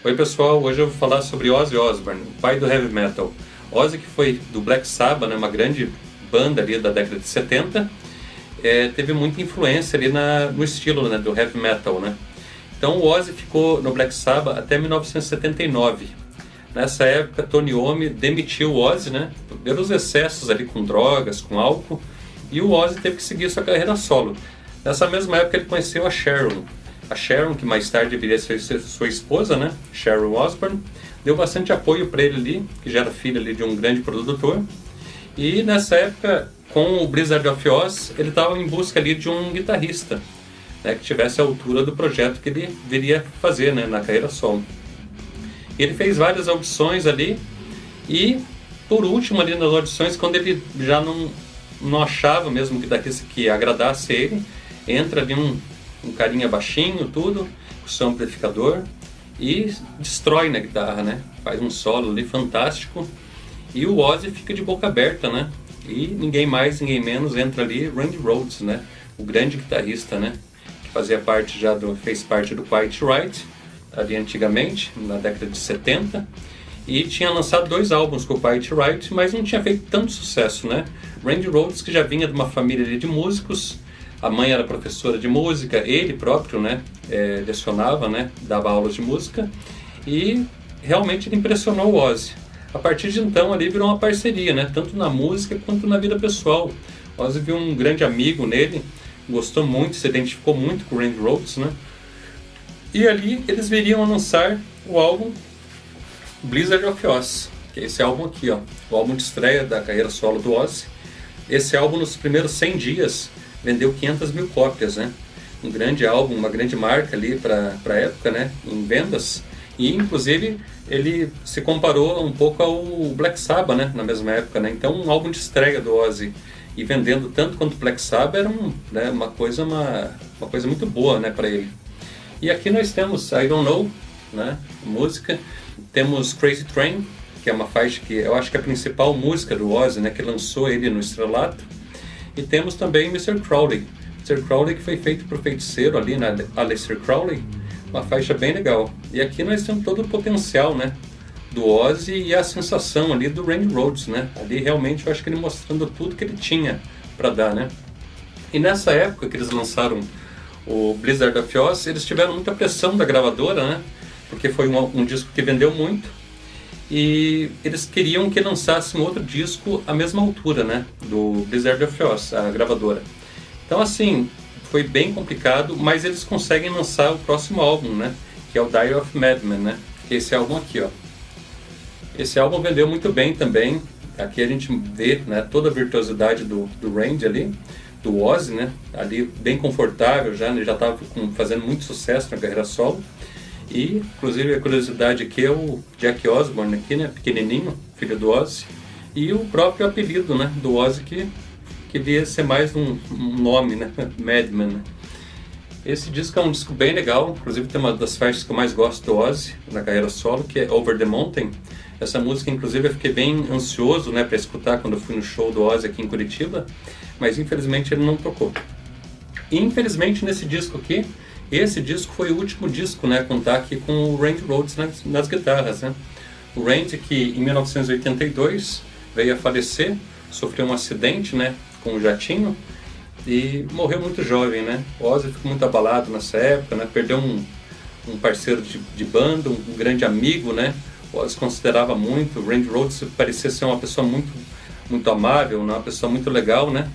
Oi pessoal, hoje eu vou falar sobre Ozzy Osbourne, o pai do heavy metal. Ozzy, que foi do Black Sabbath, né, uma grande banda ali da década de 70, teve muita influência ali no estilo, né, do heavy metal, né? Então o Ozzy ficou no Black Sabbath até 1979. Nessa época, Tony Iommi demitiu o Ozzy, né, pelos excessos ali com drogas, com álcool, e o Ozzy teve que seguir sua carreira solo. Nessa mesma época ele conheceu a Sharon. A Sharon, que mais tarde viria a ser sua esposa, né, Sharon Osbourne, deu bastante apoio para ele ali, que já era filho ali de um grande produtor. E nessa época, com o Blizzard of Ozz, ele estava em busca ali de um guitarrista, né, que tivesse a altura do projeto que ele viria fazer, né, na carreira solo. Ele fez várias audições ali e, por último, ali nas audições, quando ele já não achava mesmo um guitarrista que agradasse ele, entra ali um carinha baixinho, tudo, com seu amplificador, e destrói na guitarra, né? Faz um solo ali fantástico, e o Ozzy fica de boca aberta, né? E ninguém mais, ninguém menos entra ali, Randy Rhoads, né? O grande guitarrista, né? Que fez parte do Quiet Riot, ali antigamente, na década de 70, e tinha lançado 2 álbuns com o Quiet Riot, mas não tinha feito tanto sucesso, né? Randy Rhoads, que já vinha de uma família ali de músicos, a mãe era professora de música, ele próprio, né, lecionava, né, dava aulas de música, e realmente ele impressionou o Ozzy. A partir de então ali virou uma parceria, né, tanto na música quanto na vida pessoal. O Ozzy viu um grande amigo nele, gostou muito, se identificou muito com o Randy Rhoads, né, e ali eles viriam a lançar o álbum Blizzard of Ozz, que é esse álbum aqui, ó, o álbum de estreia da carreira solo do Ozzy. Esse álbum, nos primeiros 100 dias, vendeu 500 mil cópias, né? Um grande álbum, uma grande marca ali para a época, né? Em vendas. E, inclusive, ele se comparou um pouco ao Black Sabbath, né? Na mesma época, né? Então, um álbum de estreia do Ozzy e vendendo tanto quanto o Black Sabbath era né, uma coisa muito boa, né, para ele. E aqui nós temos I Don't Know, né? Música. Temos Crazy Train, que é uma faixa que eu acho que é a principal música do Ozzy, né? Que lançou ele no estrelato. E temos também Mr. Crowley. Mr. Crowley, que foi feito por feiticeiro ali, na Aleister Crowley, uma faixa bem legal. E aqui nós temos todo o potencial, né, do Ozzy e a sensação ali do Randy Rhoads, né? Ali realmente eu acho que ele mostrando tudo que ele tinha para dar, né? E nessa época que eles lançaram o Blizzard of Ozz, eles tiveram muita pressão da gravadora, né? Porque foi um disco que vendeu muito. E eles queriam que lançasse um outro disco à mesma altura, né, do Blizzard of Ozz, a gravadora. Então, assim, foi bem complicado, mas eles conseguem lançar o próximo álbum, né, que é o Diary of Madman, né, que é esse álbum aqui, ó. Esse álbum vendeu muito bem também. Aqui a gente vê, né, toda a virtuosidade do Randy ali, do Ozzy, né, ali bem confortável já, ele já estava fazendo muito sucesso na carreira solo. E, inclusive, a curiosidade aqui é o Jack Osbourne aqui, né, pequenininho, filho do Ozzy, e o próprio apelido, né, do Ozzy que devia ser mais um nome, né, Madman, né. Esse disco é um disco bem legal, inclusive tem uma das faixas que eu mais gosto do Ozzy na carreira solo, que é Over the Mountain. Essa música, inclusive, eu fiquei bem ansioso, né, para escutar quando eu fui no show do Ozzy aqui em Curitiba, mas infelizmente ele não tocou. E, infelizmente, nesse disco aqui, esse disco foi o último disco, né, a contar aqui com o Randy Rhoads nas guitarras, né? O Randy, que em 1982 veio a falecer, sofreu um acidente, né, com um jatinho e morreu muito jovem, né? O Ozzy ficou muito abalado nessa época, né? Perdeu um parceiro de banda, um grande amigo, né? O Ozzy considerava muito. O Randy Rhoads parecia ser uma pessoa muito, muito amável, né? Uma pessoa muito legal, né?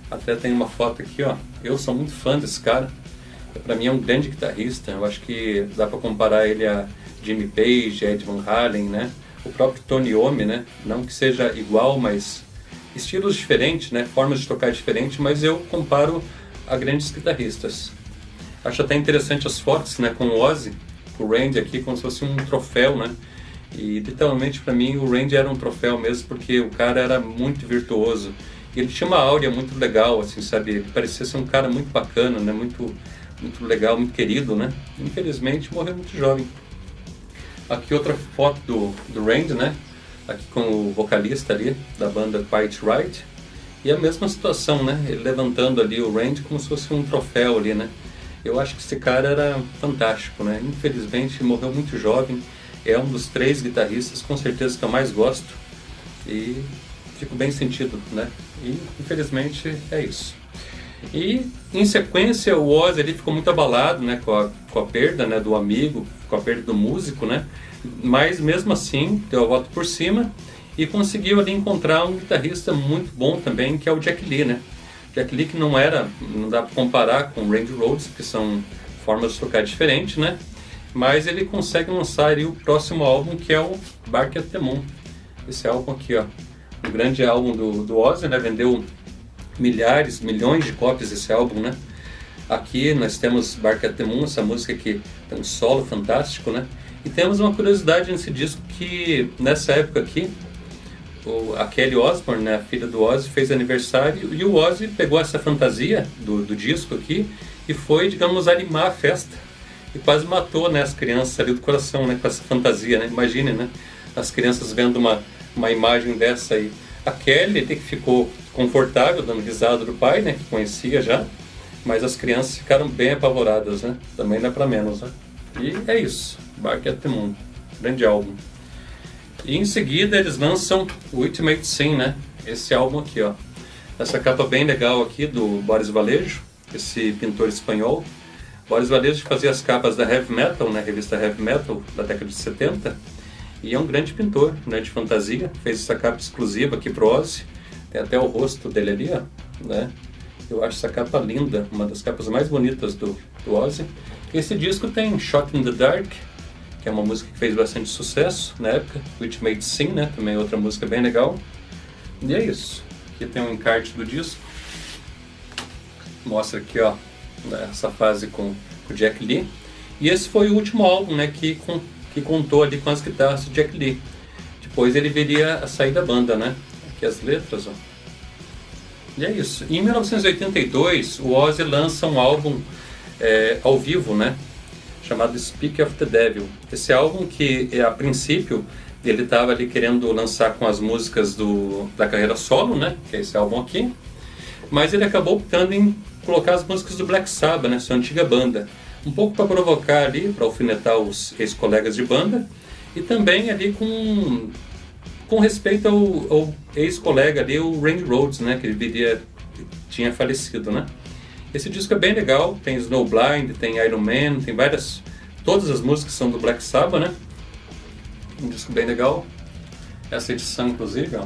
Até tem uma foto aqui, ó. Eu sou muito fã desse cara. Para mim é um grande guitarrista. Eu acho que dá para comparar ele a Jimmy Page, Ed Van Halen, né? O próprio Tony Iommi, né? Não que seja igual, mas estilos diferentes, né? Formas de tocar diferentes, mas eu comparo a grandes guitarristas. Acho até interessante as fotos, né? Com o Ozzy, o Randy aqui como se fosse um troféu, né? E literalmente para mim o Randy era um troféu mesmo, porque o cara era muito virtuoso. E ele tinha uma áurea muito legal, assim, sabe? Ele parecia ser um cara muito bacana, né? Muito legal, muito querido, né? Infelizmente morreu muito jovem. Aqui outra foto do Randy, né? Aqui com o vocalista ali da banda Quiet Riot. E a mesma situação, né? Ele levantando ali o Randy como se fosse um troféu ali, né? Eu acho que esse cara era fantástico, né? Infelizmente morreu muito jovem. é um dos 3 guitarristas com certeza que eu mais gosto e fico bem sentido, né? E infelizmente é isso. E em sequência o Ozzy ele ficou muito abalado, né, com a perda, né, do amigo, com a perda do músico, né? Mas mesmo assim deu a volta por cima e conseguiu ali encontrar um guitarrista muito bom também, que é o Jack Lee, né? Jack Lee que não dá para comparar com o Randy Rhoads, que são formas de tocar diferentes, né? Mas ele consegue lançar ali o próximo álbum, que é o Bark at the Moon. Esse álbum aqui, ó, um grande álbum do Ozzy, né? Vendeu milhares, milhões de cópias desse álbum, né? Aqui nós temos Bark at the Moon, essa música que tem um solo fantástico, né? E temos uma curiosidade nesse disco que nessa época aqui a Kelly Osbourne, né, a filha do Ozzy, fez aniversário e o Ozzy pegou essa fantasia do disco aqui e foi, digamos, animar a festa e quase matou, né, as crianças ali do coração, né, com essa fantasia, né? Imagine, né, as crianças vendo uma imagem dessa aí. A Kelly até que ficou confortável dando risada do pai, né, que conhecia já, mas as crianças ficaram bem apavoradas, né? Também não é para menos, né? E é isso, Bark at the Moon, grande álbum. E em seguida eles lançam o Ultimate Sin, né? Esse álbum aqui, ó. Essa capa bem legal aqui do Boris Vallejo, esse pintor espanhol. Boris Vallejo fazia as capas da Heavy Metal, né? Revista Heavy Metal da década de 70. E é um grande pintor, né? De fantasia. Fez essa capa exclusiva aqui pro Ozzy. Tem até o rosto dele ali, ó, né? Eu acho essa capa linda, uma das capas mais bonitas do Ozzy. Esse disco tem Shot in the Dark, que é uma música que fez bastante sucesso na época, Ultimate Sin, né? Também é outra música bem legal. E é isso. Aqui tem um encarte do disco. Mostra aqui, ó, essa fase com o Jack Lee. E esse foi o último álbum, né, que contou ali com as guitarras do Jack Lee. Depois ele viria a sair da banda, né? Aqui as letras, ó. E é isso. Em 1982, o Ozzy lança um álbum ao vivo, né? Chamado Speak of the Devil. Esse álbum que, a princípio, ele estava ali querendo lançar com as músicas da carreira solo, né? Que é esse álbum aqui. Mas ele acabou optando em colocar as músicas do Black Sabbath, né? Sua antiga banda. Um pouco para provocar ali, para alfinetar os ex-colegas de banda. E também ali com respeito ao ex-colega ali, o Randy Rhoads, né? Que ele tinha falecido, né? Esse disco é bem legal, tem Snowblind, tem Iron Man, tem várias... Todas as músicas são do Black Sabbath, né? Um disco bem legal. Essa edição, inclusive, ó,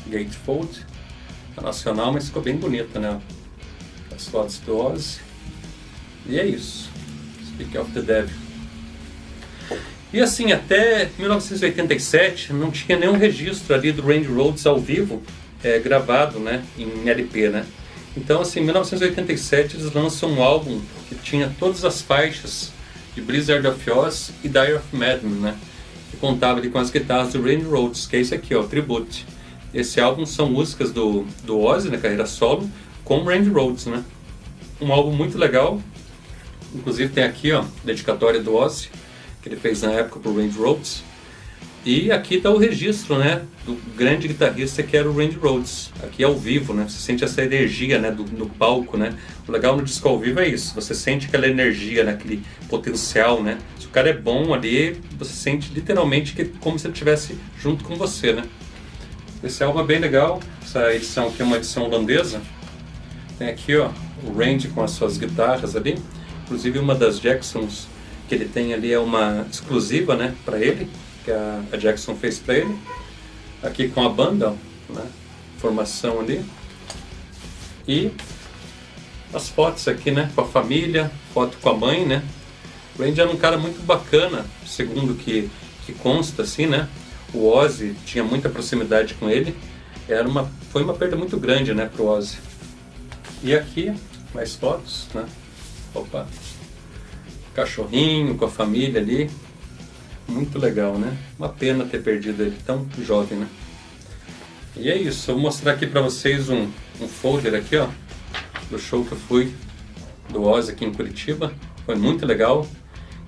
Gatefold, a nacional, mas ficou bem bonita, né? As fotos do Ozzy. E é isso. Speak of the Devil. E assim, até 1987 não tinha nenhum registro ali do Randy Rhoads ao vivo gravado, né, em LP, né? Então, assim, em 1987 eles lançam um álbum que tinha todas as faixas de Blizzard of Oz e Dire of Madness, né? Que contava ali com as guitarras do Randy Rhoads, que é esse aqui, ó, o Tribute. Esse álbum são músicas do Ozzy, na carreira solo, com Randy Rhoads, né? Um álbum muito legal. Inclusive tem aqui, ó, dedicatória do Ozzy, que ele fez na época pro Randy Rhoads. E aqui está o registro, né, do grande guitarrista que era o Randy Rhoads. Aqui ao vivo, né, você sente essa energia, né, no palco, né. O legal no disco ao vivo é isso, você sente aquela energia, né, aquele potencial, né. Se o cara é bom ali, você sente literalmente que como se ele estivesse junto com você, né. Esse álbum é bem legal, essa edição aqui é uma edição holandesa. Tem aqui, ó, o Randy com as suas guitarras ali. Inclusive uma das Jacksons que ele tem ali é uma exclusiva, né, para ele, que a Jackson fez para ele. Aqui com a banda, né, formação ali. E as fotos aqui, né, com a família, foto com a mãe, né. O Randy era um cara muito bacana, segundo que consta, assim, né. O Ozzy tinha muita proximidade com ele. Foi uma perda muito grande, né, pro Ozzy. E aqui, mais fotos, né. Opa. Cachorrinho com a família ali. Muito legal, né? Uma pena ter perdido ele tão jovem, né? E é isso, eu vou mostrar aqui pra vocês um folder aqui, ó, do show que eu fui do Ozzy aqui em Curitiba. Foi muito legal.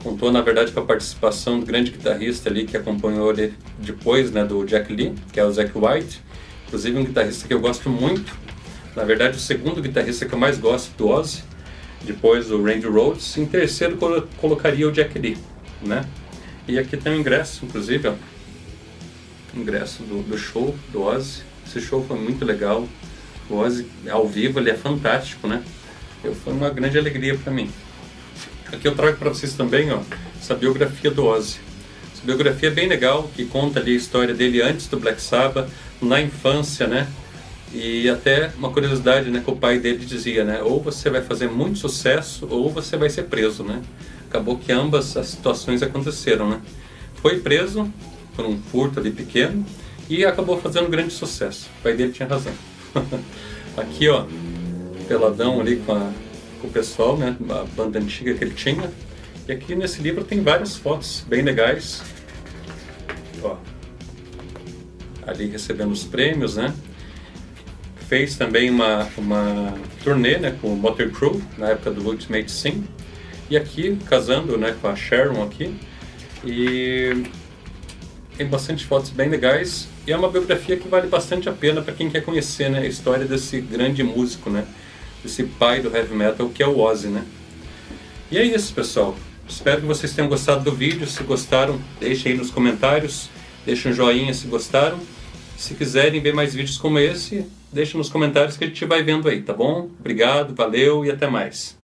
Contou, na verdade, com a participação do grande guitarrista ali que acompanhou ele depois, né, do Jack Lee, que é o Zakk Wylde. Inclusive um guitarrista que eu gosto muito. Na verdade, o segundo guitarrista que eu mais gosto do Ozzy. Depois o Randy Rhoads. Em terceiro colocaria o Jack Lee, né? E aqui tem o ingresso, inclusive, ó. Ingresso do show do Ozzy. Esse show foi muito legal. O Ozzy ao vivo, ele é fantástico, né? Foi uma grande alegria para mim. Aqui eu trago para vocês também, ó, essa biografia do Ozzy. Essa biografia é bem legal, que conta ali a história dele antes do Black Sabbath, na infância, né? E até uma curiosidade, né, que o pai dele dizia, né? Ou você vai fazer muito sucesso, ou você vai ser preso, né? Acabou que ambas as situações aconteceram, né? Foi preso por um furto ali pequeno e acabou fazendo um grande sucesso. O pai dele tinha razão. Aqui, ó, peladão ali com o pessoal, né? A banda antiga que ele tinha. E aqui nesse livro tem várias fotos bem legais. Ó, ali recebendo os prêmios, né? Fez também uma turnê, né, com o Motley Crue na época do Ultimate Sin. E aqui casando, né, com a Sharon aqui. E tem bastante fotos bem legais. E é uma biografia que vale bastante a pena para quem quer conhecer, né, a história desse grande músico, né, desse pai do heavy metal que é o Ozzy, né. E é isso, pessoal. Espero que vocês tenham gostado do vídeo. Se gostaram, deixem aí nos comentários. Deixem um joinha se gostaram. Se quiserem ver mais vídeos como esse, deixa nos comentários que a gente vai vendo aí, tá bom? Obrigado, valeu e até mais.